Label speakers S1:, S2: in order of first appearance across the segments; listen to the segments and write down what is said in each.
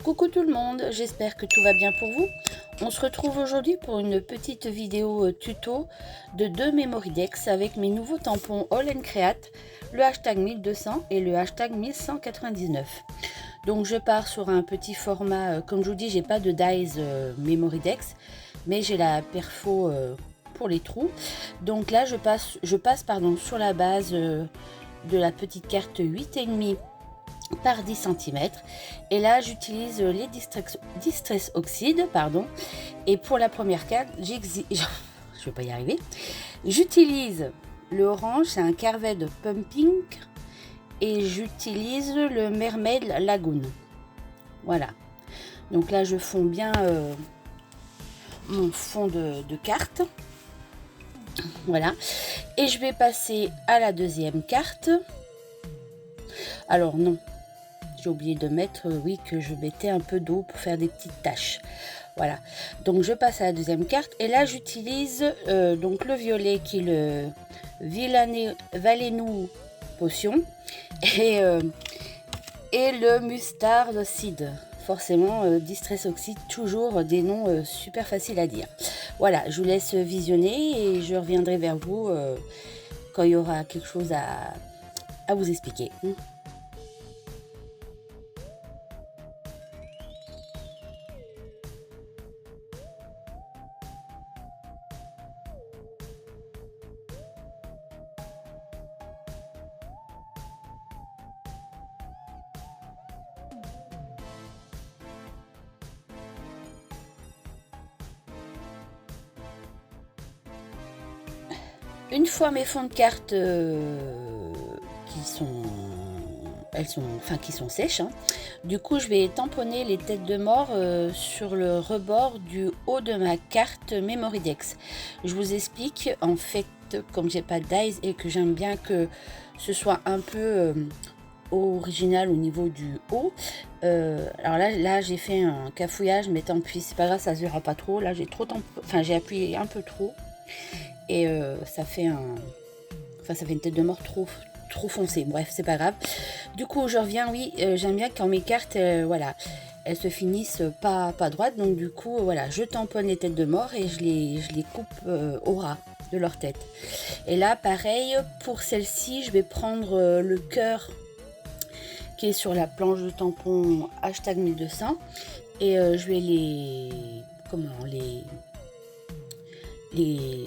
S1: Coucou tout le monde, j'espère que tout va bien pour vous. On se retrouve aujourd'hui pour une petite vidéo tuto de deux Memoridex avec mes nouveaux tampons All & Create, le hashtag 1200 et le hashtag 1199. Donc je pars sur un petit format, comme je vous dis, j'ai pas de dies Memoridex, mais j'ai la perfo pour les trous. Donc là je passe sur la base de la petite carte 8,5 par 10 cm, et là j'utilise les Distress Oxide, et pour la première carte je vais pas y arriver, j'utilise le orange, c'est un Carved Pumping, et j'utilise le Mermaid Lagoon. Voilà, donc là je fonds bien mon fond de carte. Voilà, et je vais passer à la deuxième carte. Alors non, j'ai oublié de mettre, oui, que je mettais un peu d'eau pour faire des petites taches. Voilà, donc je passe à la deuxième carte, et là j'utilise donc le violet qui est le Valenous Potion, et le Mustard Seed. Forcément, Distress Oxide, toujours des noms super faciles à dire. Voilà, je vous laisse visionner et je reviendrai vers vous quand il y aura quelque chose à vous expliquer. Une fois mes fonds de carte qui sont sèches, hein, du coup je vais tamponner les têtes de mort sur le rebord du haut de ma carte Memoridex. Je vous explique, en fait, comme j'ai pas de dies et que j'aime bien que ce soit un peu original au niveau du haut, alors là j'ai fait un cafouillage, mais tant pis, c'est pas grave, ça se verra pas trop. Là j'ai appuyé un peu trop, et ça fait une tête de mort trop foncée. Bref, c'est pas grave. Du coup je reviens. Oui, j'aime bien quand mes cartes voilà, elles se finissent pas droite. Donc du coup voilà, je tamponne les têtes de mort et je les coupe au ras de leur tête. Et là pareil, pour celle-ci je vais prendre le cœur qui est sur la planche de tampon hashtag 1200, et je vais les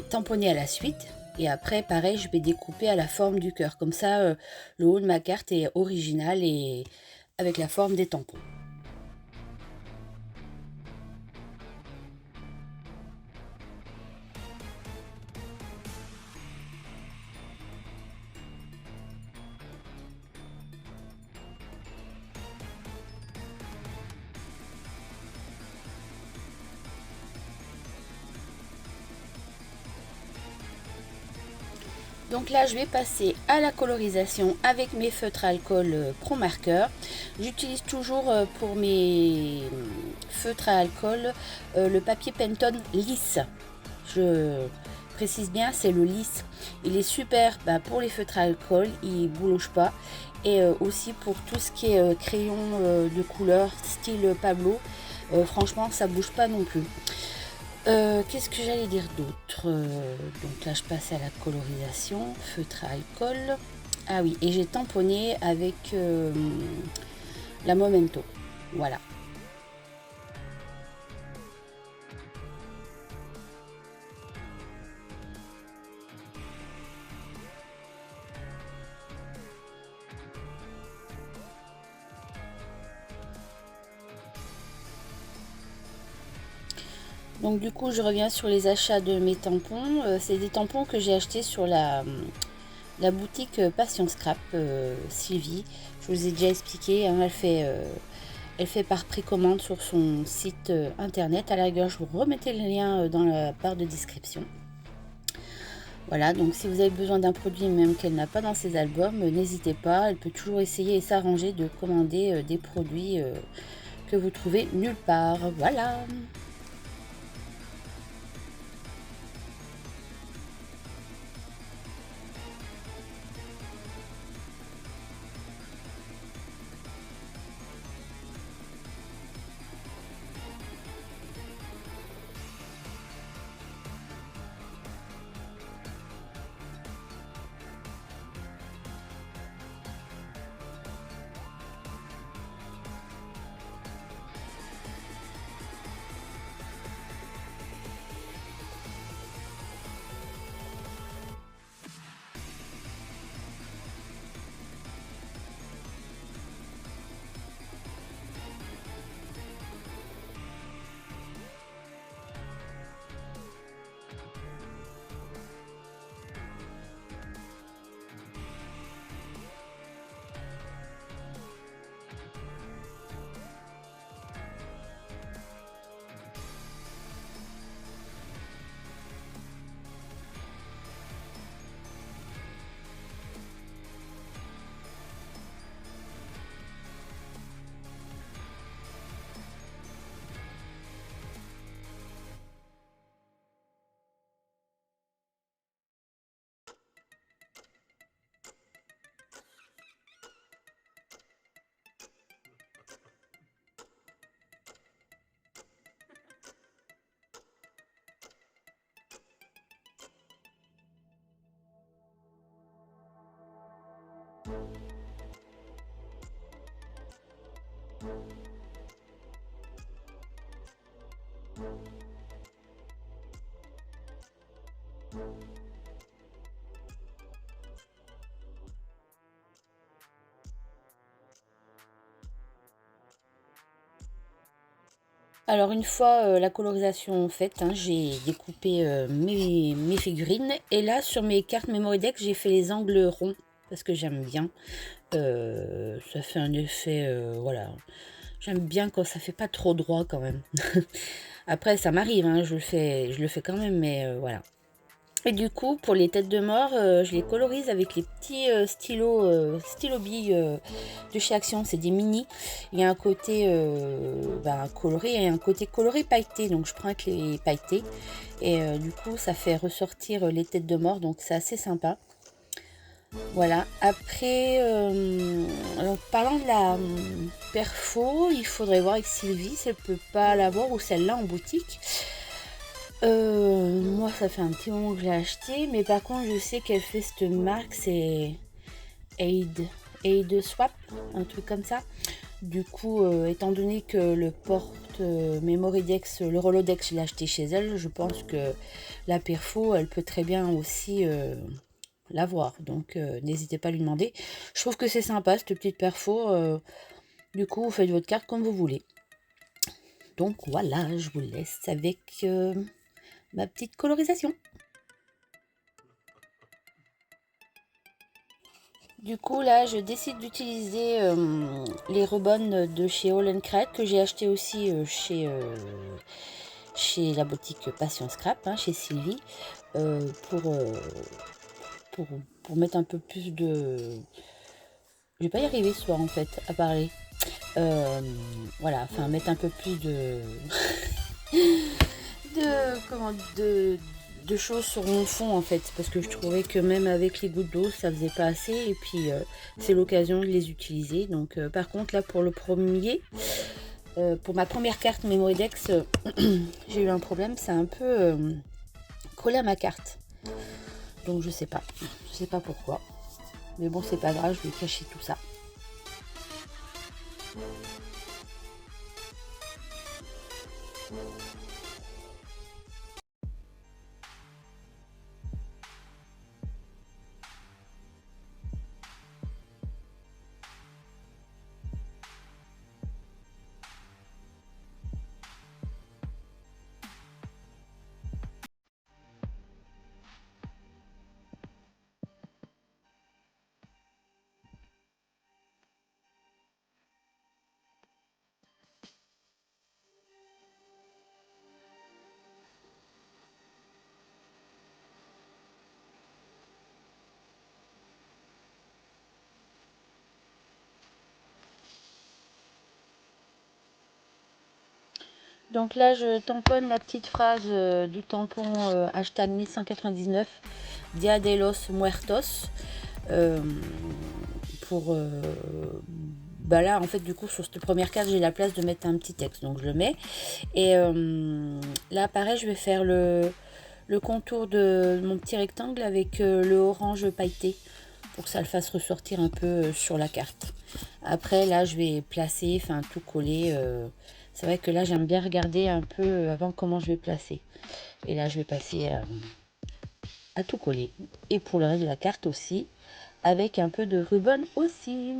S1: tamponner à la suite. Et après pareil, je vais découper à la forme du cœur, comme ça le haut de ma carte est original et avec la forme des tampons. Donc là je vais passer à la colorisation avec mes feutres à alcool Pro Marker. J'utilise toujours pour mes feutres à alcool le papier Pantone lisse. Je précise bien, c'est le lisse. Il est super pour les feutres à alcool, il bouloche pas. Et aussi pour tout ce qui est crayon de couleur style Pablo, franchement ça bouge pas non plus. Qu'est-ce que j'allais dire d'autre? Donc là je passe à la colorisation, feutre à alcool. Ah oui, et j'ai tamponné avec la Momento. Voilà. Donc du coup je reviens sur les achats de mes tampons. C'est des tampons que j'ai achetés sur la boutique Passion Scrap, Sylvie. Je vous ai déjà expliqué, hein, elle fait par précommande sur son site internet. À la rigueur je vous remettrai le lien dans la barre de description. Voilà, donc si vous avez besoin d'un produit même qu'elle n'a pas dans ses albums, n'hésitez pas, elle peut toujours essayer et s'arranger de commander des produits que vous trouvez nulle part. Voilà. Alors une fois la colorisation faite, hein, j'ai découpé mes figurines. Et là sur mes cartes Memory Deck, j'ai fait les angles ronds parce que j'aime bien. Ça fait un effet, voilà. J'aime bien quand ça fait pas trop droit quand même. Après ça m'arrive, hein, je le fais quand même, mais voilà. Et du coup, pour les têtes de mort, je les colorise avec les petits stylo billes de chez Action. C'est des mini. Il y a un côté coloré et un côté coloré pailleté. Donc je prends avec les pailletés. Et du coup, ça fait ressortir les têtes de mort. Donc c'est assez sympa. Voilà. Après, alors, parlant de la perfo, il faudrait voir avec Sylvie si elle peut pas l'avoir ou celle-là en boutique. Moi, ça fait un petit moment que je l'ai acheté, mais par contre, je sais qu'elle fait cette marque, c'est Aid Swap, un truc comme ça. Du coup, étant donné que le porte Memory Dex, le Rolodex, je l'ai acheté chez elle, je pense que la perfo, elle peut très bien aussi l'avoir. Donc, n'hésitez pas à lui demander. Je trouve que c'est sympa, cette petite perfo. Du coup, vous faites votre carte comme vous voulez. Donc, voilà, je vous laisse avec ma petite colorisation. Du coup là je décide d'utiliser les rebonds de chez All Create que j'ai acheté aussi chez la boutique Passion Scrap, hein, chez Sylvie, pour, pour mettre un peu plus de... Je vais pas y arriver ce soir en fait à parler. Voilà, enfin mettre un peu plus de... de choses sur mon fond en fait, parce que je trouvais que même avec les gouttes d'eau ça faisait pas assez, et puis c'est l'occasion de les utiliser. Donc par contre là pour le premier, pour ma première carte Memory Dex, j'ai eu un problème, c'est un peu collé à ma carte, donc je sais pas pourquoi, mais bon c'est pas grave, je vais cacher tout ça. Donc là, je tamponne la petite phrase du tampon hashtag 1199 Dia de los Muertos. Pour bah là, en fait, du coup, sur cette première carte, j'ai la place de mettre un petit texte, donc je le mets. Et là, pareil, je vais faire le contour de mon petit rectangle avec le orange pailleté pour que ça le fasse ressortir un peu sur la carte. Après, là, je vais placer, enfin, tout coller. C'est vrai que là, j'aime bien regarder un peu avant comment je vais placer. Et là, je vais passer à tout coller. Et pour le reste de la carte aussi, avec un peu de ruban aussi.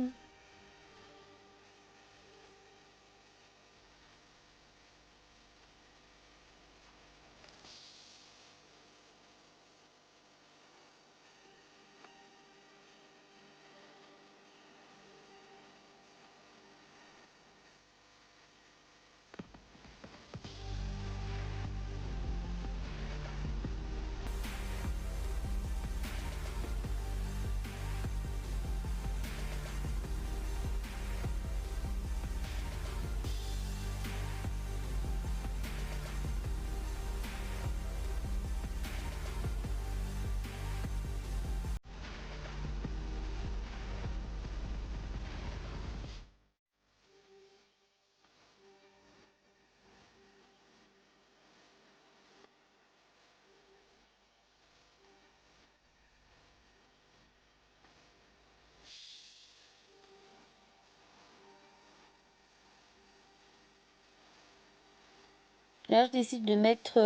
S1: Là, je décide de mettre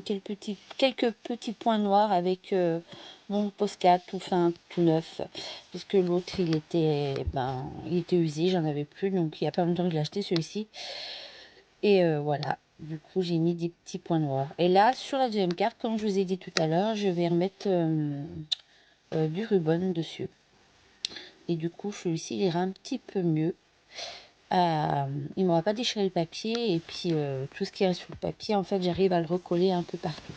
S1: quelques petits points noirs avec mon Posca tout fin, tout neuf. Parce que l'autre, il était usé, j'en avais plus. Donc, il n'y a pas longtemps que je l'ai acheté, celui-ci. Et voilà. Du coup, j'ai mis des petits points noirs. Et là, sur la deuxième carte, comme je vous ai dit tout à l'heure, je vais remettre du ruban dessus. Et du coup, celui-ci, il ira un petit peu mieux. Il m'aura pas déchiré le papier. Et puis, tout ce qui reste sur le papier, en fait, j'arrive à le recoller un peu partout.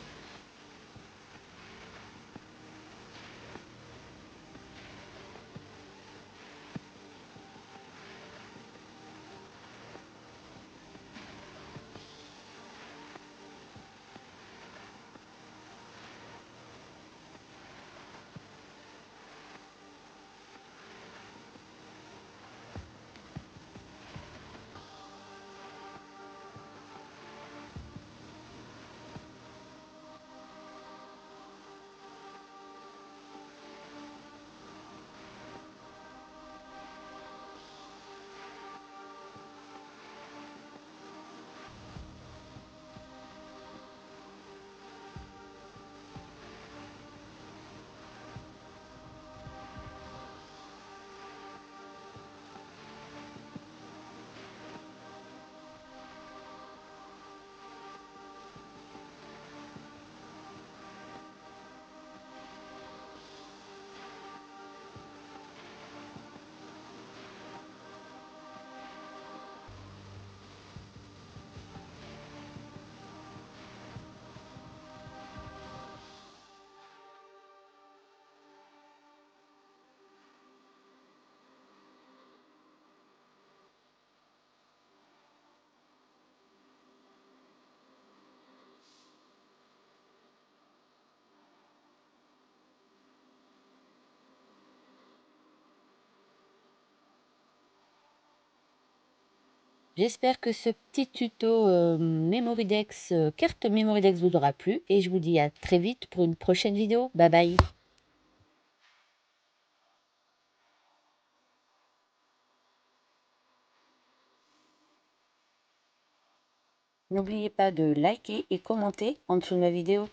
S1: J'espère que ce petit tuto carte Memorydex vous aura plu et je vous dis à très vite pour une prochaine vidéo. Bye bye. N'oubliez pas de liker et commenter en dessous de ma vidéo.